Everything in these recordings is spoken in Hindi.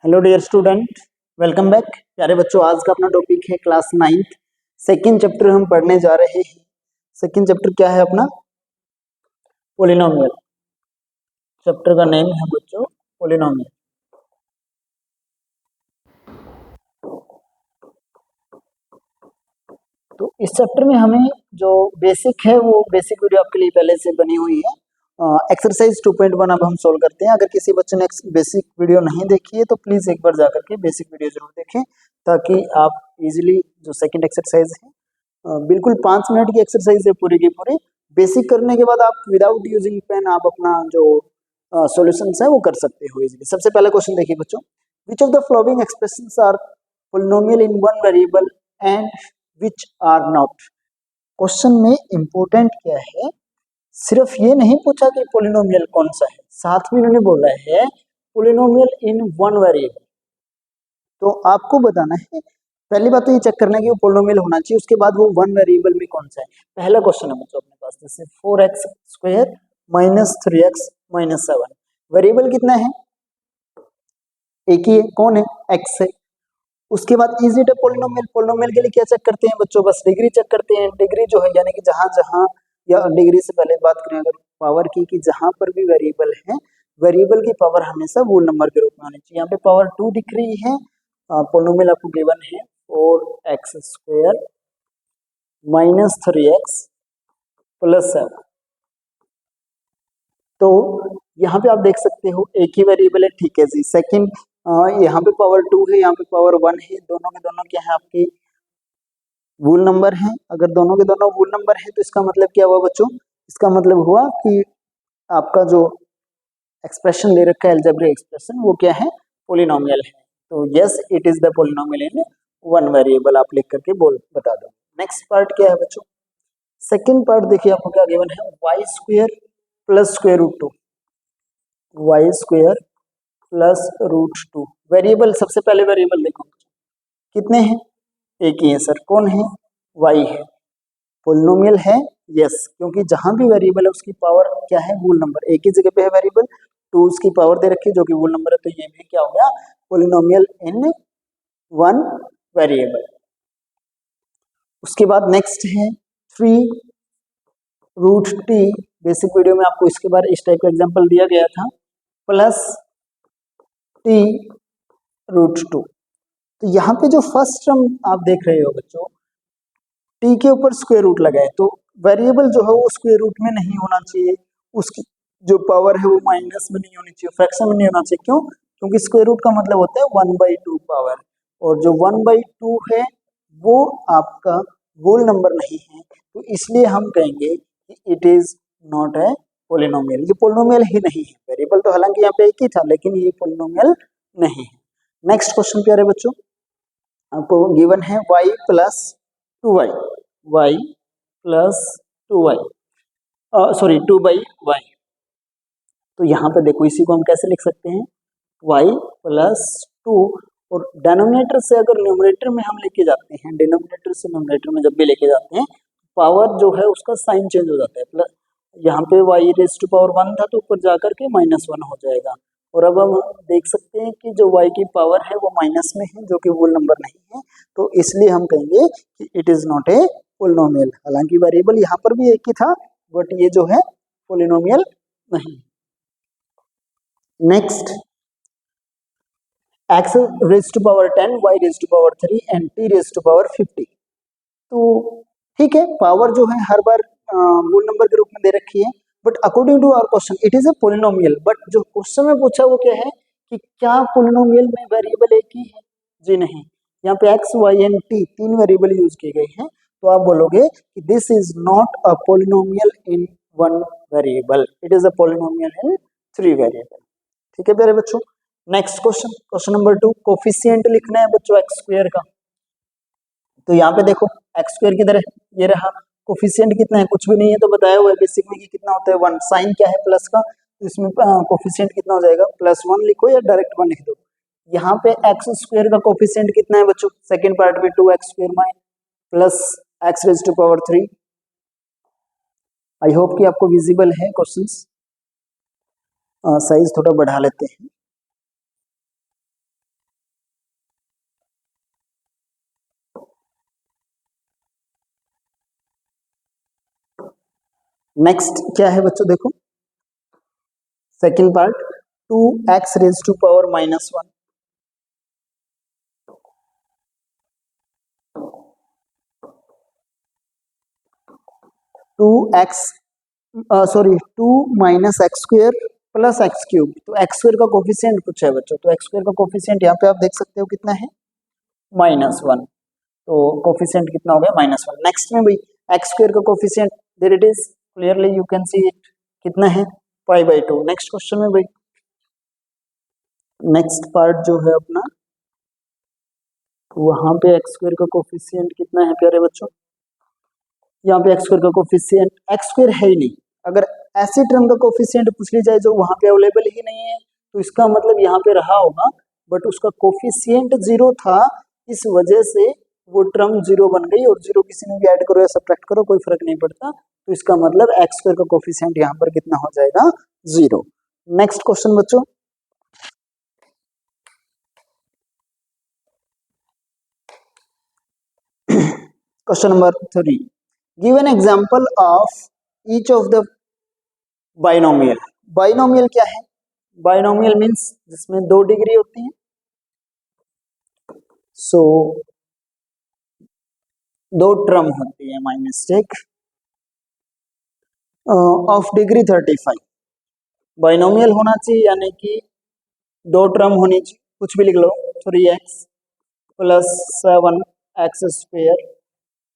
Hello dear student, welcome back. प्यारे बच्चों, आज का अपना टॉपिक है क्लास 9th सेकेंड चैप्टर हम पढ़ने जा रहे हैं। सेकेंड चैप्टर क्या है अपना? पोलिनोमियल। चैप्टर का नेम है बच्चों पोलिनोमियल। तो इस चैप्टर में हमें जो बेसिक है वो बेसिक वीडियो आपके लिए पहले से बनी हुई है। एक्सरसाइज 2.1 अब हम सोल्व करते हैं। अगर किसी बच्चे ने बेसिक वीडियो नहीं देखी है तो प्लीज एक बार जाकर के बेसिक वीडियो जरूर देखें, ताकि आप इजीली जो सेकंड एक्सरसाइज है बिल्कुल 5 मिनट की एक्सरसाइज है पूरी की पूरी। बेसिक करने के बाद आप विदाउट यूजिंग पेन आप अपना जो सॉल्यूशंस है वो कर सकते हो इजीली। सबसे पहला क्वेश्चन देखिए बच्चों, which of the following expressions are polynomial in one variable and which are not. Question में इंपॉर्टेंट क्या है, सिर्फ ये नहीं पूछा कि पोलिनोमियल कौन सा है, साथ में इन्होंने बोला है पोलिनोमियल इन वन वेरिएबल। तो आपको बताना है, पहली बात तो ये चेक करना है कि वो पोलिनोमियल होना चाहिए, उसके बाद वो वन वेरिएबल में कौन सा है। पहला क्वेश्चन है बच्चों अपने पास, जैसे 4x square minus 3x minus 7, variable कितना है? एक ही है, कौन है? x है। उसके बाद is it a polynomial, polynomial के लिए क्या चेक करते हैं बच्चों? बस डिग्री चेक करते हैं। डिग्री जो है यानी कि जहां जहां, या डिग्री से पहले बात करें अगर पावर की, कि जहां पर भी वेरिएबल है, वेरिएबल की पावर हमेशा वोल नंबर के रूप में होनी चाहिए। यहाँ पे पावर 2 दिख रही है, पोलिनोमियल आपको गिवन है 4x square minus 3x plus 7। तो यहाँ पे आप देख सकते हो एक ही वेरिएबल है, ठीक है जी। सेकंड, यहाँ पे पावर 2 है, यहाँ पे पावर 1 है, दोनों के दोनों क्या है आपके वोल नंबर है। अगर दोनों के दोनों वोल नंबर है तो इसका मतलब क्या हुआ बच्चों? इसका मतलब हुआ कि आपका जो एक्सप्रेशन ले रखा है अलजेब्रिक एक्सप्रेशन, वो क्या है? पोलिनोमियल है। तो yes, it is the polynomial in one variable, आप लिख करके बोल बता दो। नेक्स्ट पार्ट क्या है बच्चों? सेकंड पार्ट देखिए आपको क्या गिवन है, y square plus square root 2, y square plus root 2। Variable, सबसे पहले वेरिएबल देखो कितने हैं? एक ही है सर, कौन है? वाई है। पोलिनोमियल है, यस, क्योंकि जहां भी वेरिएबल है उसकी पावर क्या है? वोल नंबर। एक ही जगह पे है वेरिएबल, 2 उसकी पावर दे रखी है जो कि वोल नंबर है, तो ये भी क्या हो गया? Polynomial in one variable. उसके बाद नेक्स्ट है 3 रूट टी, बेसिक वीडियो में आपको इसके बारे इस टाइप का एग्जांपल दिया गया था, प्लस टी रूट 2। तो यहाँ पे जो फर्स्ट टर्म आप देख रहे हो बच्चों, टी के ऊपर स्क्वायर रूट लगा है, तो वेरिएबल जो है वो स्क्वायर रूट में नहीं होना चाहिए, उसकी जो पावर है वो माइनस में नहीं होनी चाहिए, फ्रैक्शन में नहीं होना चाहिए। क्यों? क्योंकि स्क्वायर रूट का मतलब होता है 1/2 पावर, और जो 1/2 है वो आपका होल नंबर नहीं है, तो इसलिए हम कहेंगे कि it is not a polynomial. ये पोलिनोमियल ही नहीं है। वेरिएबल तो हालांकि यहाँ पे एक ही था, लेकिन ये पोलिनोमियल नहीं है। नेक्स्ट क्वेश्चन प्यारे बच्चों, आपको गिवन है y plus 2y, y plus 2y, sorry 2/y। तो यहाँ पे देखो इसी को हम कैसे लिख सकते हैं, y प्लस 2, और डिनोमिनेटर से अगर न्यूमरेटर में हम लेके जाते हैं, डिनोमिनेटर से न्यूमरेटर में जब भी लेके जाते हैं, पावर जो है उसका साइन चेंज हो जाता है। प्लस यहाँ पे y रेज टू पावर 1 था, तो ऊपर जाकर के -1 हो जाएगा। और अब हम देख सकते हैं कि जो y की पावर है वो माइनस में है, जो कि वोल नंबर नहीं है, तो इसलिए हम कहेंगे कि it is not a polynomial. हालांकि वेरिएबल यहाँ पर भी एक ही था, बट ये जो है पोलिनोमियल नहीं। Next, x raise to power 10, y raise to power 3 and t raise to power 50। तो ठीक है, पावर जो है हर बार वोल नंबर के रूप में दे रखी है, but according to our question it is a polynomial. But जो क्वेश्चन में पूछा वो क्या है कि क्या पोलिनोमियल में वेरिएबल एक ही है? जी नहीं, यहाँ पे x, y and t 3 variable use किए गए हैं, तो आप बोलोगे कि this is not a polynomial in one variable, it is a polynomial in 3 variable. ठीक है प्यारे बच्चों। Next question, question number 2, coefficient लिखना है बच्चों एक्स स्क्वायर का। तो यहाँ पे देखो एक्स स्क्वायर किधर है? ये रहा। कोफिशिएंट कितना है? कुछ भी नहीं है, तो बताया हुआ है बेसिक में कि कितना होता है 1। साइन क्या है? प्लस का, तो इसमें कोफिशिएंट कितना हो जाएगा? +1 लिखो या डायरेक्ट 1 लिख दो। यहाँ पे एक्स स्क्वायर का कोफिशिएंट कितना है बच्चों? सेकंड पार्ट में 2x square minus plus x raise to power 3। I hope कि आपको विजिबल है क्वेश्चंस। साइज थोड़ा बढ़ा लेते हैं। नेक्स्ट क्या है बच्चों, देखो second part, 2x raise to power -1, 2x sorry 2 - x² + x³, तो x² का कोफिशिएंट पूछा है बच्चों, तो x² का कोफिशिएंट यहाँ पे आप देख सकते हो कितना है, -1, तो कोफिशिएंट कितना हो गया, -1। नेक्स्ट में भाई x² का coefficient, there it is, clearly you can see it, कितना है, π/2। नेक्स्ट क्वेश्चन में भाई नेक्स्ट पार्ट जो है अपना, वहां पे x² का कोफिशिएंट कितना है प्यारे बच्चों, यहाँ पे x² का कोफिशिएंट, x² है ही नहीं, अगर ऐसी टर्म का कोफिशिएंट पूछ ली जाए जो वहां पे अवेलेबल ही नहीं है, तो इसका मतलब यहाँ पे रहा होगा, बट उसका कोफिशिएंट 0 था, इस वजह से वो टर्म 0 बन गई, और 0 किसी ने भी ऐड करो या सब्ट्रैक्ट करो कोई फर्क नहीं पड़ता, तो इसका मतलब x² का कोफिशिएंट यहाँ पर कितना हो जाएगा, 0। नेक्स्ट क्वेश्चन बच्चों, question number 3, give an example of each of the binomial. Binomial क्या है, बाइनोमियल मींस जिसमें 2 डिग्री होती है, सो 2 टर्म होती है, my mistake, of degree 35, binomial होना चाहिए, यानी कि 2 टर्म होनी चाहिए, कुछ भी लिख लो, 3x + 7x²,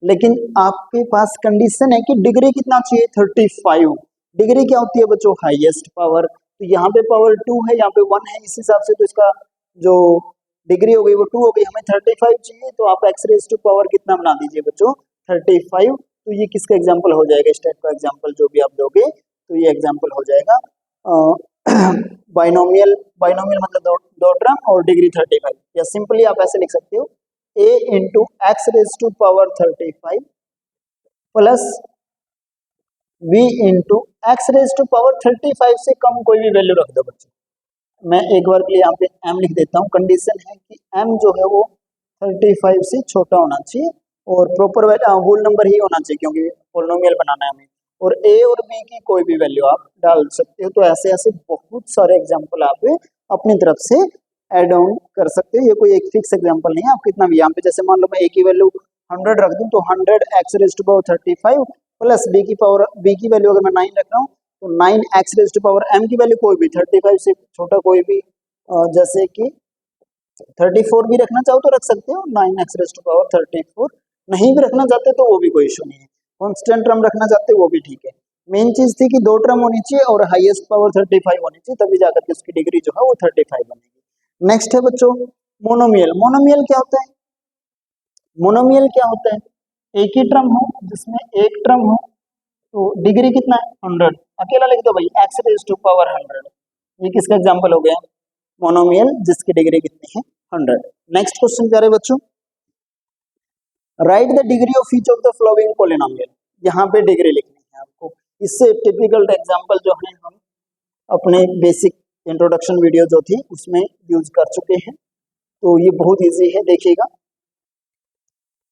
लेकिन आपके पास कंडीशन है कि डिग्री कितना चाहिए, 35। डिग्री क्या होती है बच्चों, हाईएस्ट पावर, तो यहाँ पे पावर 2 है, यहाँ पे 1 है, इस हिसाब से तो इसका जो डिग्री हो गई वो 2 हो गई, हमें 35 चाहिए, तो आप x⁻² कितना बना दीजिए बच्चों, 35। तो ये किसका एग्जाम्पल हो जाएगा, इस टाइप का एग्जाम्पल जो भी आप दोगे, तो ये एग्जाम्पल हो जाएगा बाइनोमियल। बाइनोमियल मतलब दो टर्म और डिग्री 35, या सिंपली आप ऐसे लिख सकते हो, a into x⁻35 plus v into x⁻35 से कम कोई भी वैल्यू रख दो बच्चों। मैं एक बार के लिए यहाँ पे m लिख देता हूँ, कंडीशन है कि m जो है वो 35 से छोटा होना चाहिए, और प्रॉपर होल नंबर ही होना चाहिए, क्योंकि पोलिनोमियल बनाना है हमें, और a और b की कोई भी वैल्यू आप डाल सकते हो। तो ऐसे ऐसे बहुत सारे एग्जाम्पल आप अपनी तरफ से एड ऑन कर सकते हो, ये कोई एक फिक्स एग्जाम्पल नहीं है, आप कितना भी, यहाँ पे जैसे मान लो मैं a की वैल्यू 100 रख दूं, तो 100x⁻35 प्लस b की वैल्यू अगर मैं 9 रख रहा हूँ, तो 9x⁻m की वैल्यू कोई भी 35 से छोटा कोई भी, जैसे कि 34 भी रखना चाहो तो रख सकते हो, 9x⁻34 नहीं भी रखना चाहते तो वो भी कोई इशू नहीं है, कांस्टेंट टर्म रखना चाहते हो वो भी ठीक है। मेन चीज थी कि 2 टर्म होनी चाहिए और हाईएस्ट पावर 35 होनी चाहिए, तभी जाकर के उसकी डिग्री जो है वो 35 बनेगी। नेक्स्ट है बच्चों मोनोमियल। मोनोमियल क्या होता है, मोनोमियल क्या होता है, एक ही टर्म हो जिसमें एक टर्म हो, तो डिग्री कितना है, 100, अकेला लिख दो भाई x⁻100, ये किसका एग्जांपल हो गया, मोनोमियल जिसकी डिग्री कितनी है, 100। नेक्स्ट क्वेश्चन क्या है बच्चों, right the degree of each of the following polynomial, यहाँ पे डिग्री लिखनी है आपको। इससे टिपिकल एग्जांपल जो है हम अपने बेसिक इंट्रोडक्शन वीडियो जो थी उसमें यूज कर चुके हैं, तो ये बहुत इजी है, देखिएगा।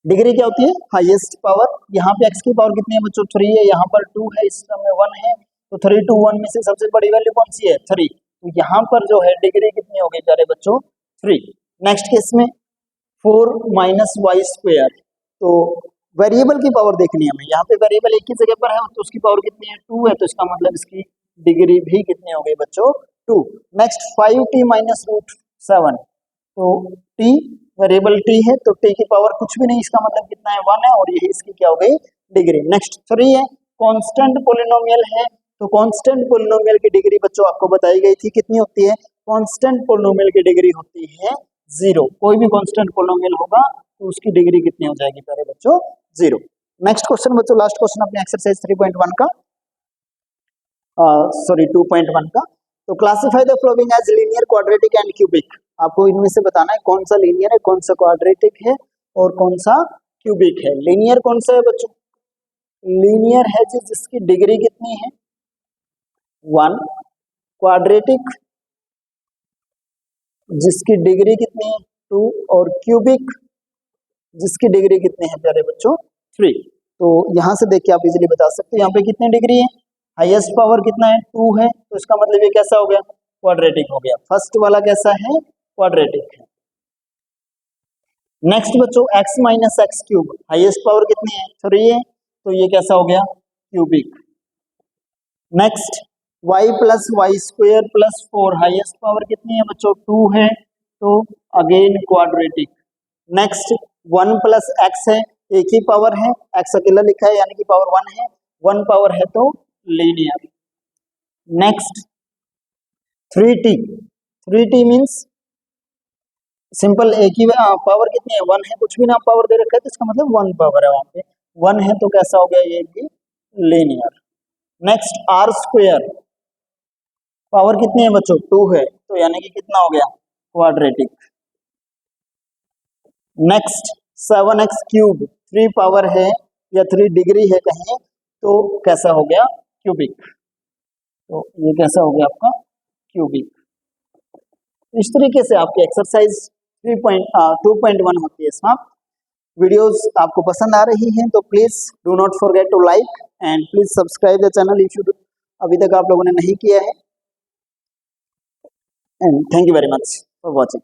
डिग्री क्या होती है, हाईएस्ट पावर, यहाँ पे x की पावर कितनी है बच्चों, 3 है, यहाँ पर 2 है, इस टर्म में 1 है, तो 3 2 1 में से सबसे बड़ी वैल्यू कौन सी है, 3, तो यहाँ पर जो है डिग्री कितनी हो गई प्यारे बच्चों, 3। नेक्स्ट केस में 4 - y², तो वेरिएबल की पावर देखनी है हमें, यहाँ पे वेरिएबल एक ही जगह पर है, तो उसकी पावर कितनी है, 2 है, तो इसका मतलब इसकी डिग्री भी कितनी हो गई बच्चों, 2। नेक्स्ट 5t - √7, तो t वेरिएबल t है, तो t की पावर कुछ भी नहीं, इसका मतलब कितना है, 1 है, और यही इसकी क्या हो गई, डिग्री। नेक्स्ट 3 है, कांस्टेंट पोलिनोमियल है, तो कांस्टेंट पोलिनोमियल की डिग्री बच्चों आपको बताई गई थी कितनी होती है, कांस्टेंट पोलिनोमियल की डिग्री होती है 0, कोई भी कांस्टेंट पोलिनोमियल होगा तो उसकी डिग्री कितनी हो जाएगी प्यारे बच्चों, 0। नेक्स्ट क्वेश्चन बच्चों, लास्ट क्वेश्चन अपने एक्सरसाइज 3.1 का, सॉरी 2.1 का, तो classify the following as linear, quadratic and cubic. आपको इनमें से बताना है कौन सा लीनियर है, कौन सा क्वाड्रेटिक है और कौन सा क्यूबिक है। लीनियर कौन सा है बच्चों, लीनियर है जिसकी डिग्री कितनी है, 1। क्वाड्रेटिक जिसकी डिग्री कितनी है, 2, और क्यूबिक जिसकी डिग्री कितनी है प्यारे बच्चों, 3। तो यहाँ से देख के आप इजीली बता सकते हो यहाँ पे कितने डिग्री है, हाईएस्ट पावर कितना है 2 है, तो इसका मतलब ये कैसा हो गया, क्वाड्रेटिक हो गया। फर्स्ट वाला कैसा है, क्वाड्रेटिक है। नेक्स्ट बच्चों x minus x cube, highest power कितनी है 3 है, तो ये कैसा हो गया, cubic. Next y plus y square plus 4, highest power कितनी है बच्चों 2 है, तो again quadratic. Next 1 plus x है, एक ही पावर है, x अकेला लिखा है यानी कि पावर 1 है, 1 पावर है तो linear. Next 3t, 3t means simple, एक ही पावर कितनी है 1 है, कुछ भी ना पावर दे रखा है तो इसका मतलब 1 पावर है, वहां पे 1 है तो कैसा हो गया, ये भी linear. Next r square, power कितनी है बच्चों 2 है, तो यानी कि कितना हो गया, quadratic. Next 7x cube, 3 power है या 3 डिग्री है कहीं, तो कैसा हो गया, क्यूबिक। तो ये कैसा हो गया आपका, क्यूबिक। इस तरीके से आपकी एक्सरसाइज 2.1 होती है समाप्त। वीडियोस आपको पसंद आ रही हैं तो please do not forget to like and please subscribe the channel if you अभी तक आप लोगों ने नहीं किया है। And thank you very much for watching.